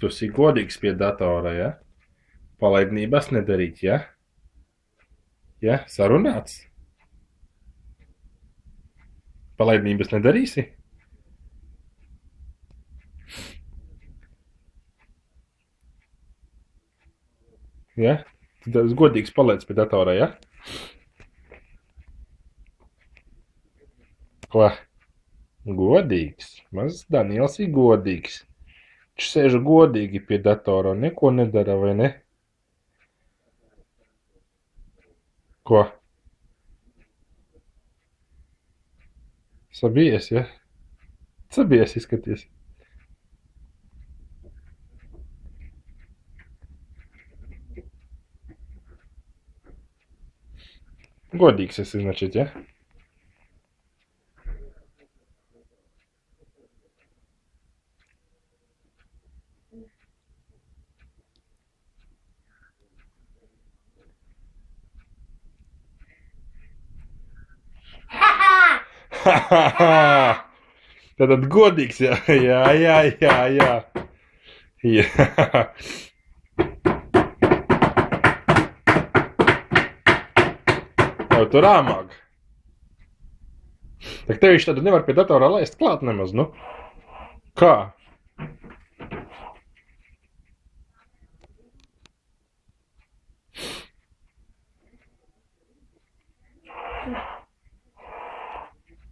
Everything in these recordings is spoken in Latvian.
Tu esi godīgs pie datora, ja? Palaidnības nedarīt, ja? Ja? Sarunāts? Palaidnības nedarīsi? Ja? Tu esi godīgs paliec pie datora, ja? Ko? Godīgs? Mazs Daniels ir godīgs. Viņš sēž godīgi pie datora un neko nedara, vai ne? Ko? Sabijies, ja? Sabijies izskaties. Godīgs esi, значит, ja? Tātad godīgs, jā, jā. Jau tur āmāk. Tak tev viņš tad nevar pie datorā laist klāt nemaz, nu? Kā?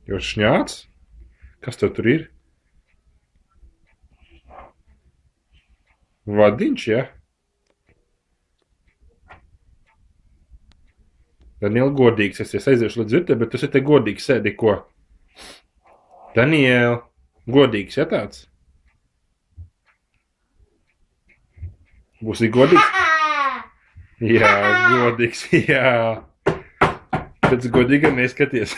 Jūs šņāts? Kas tev tur ir? Vadiņš, ja? Daniel, godīgs esi. Es aiziešu līdz virtē, bet tu esi te godīgs sēdi, ko? Daniel, godīgs, ja tāds? Būsi godīgs? Jā, godīgs, jā. Pēc godīga neskaties.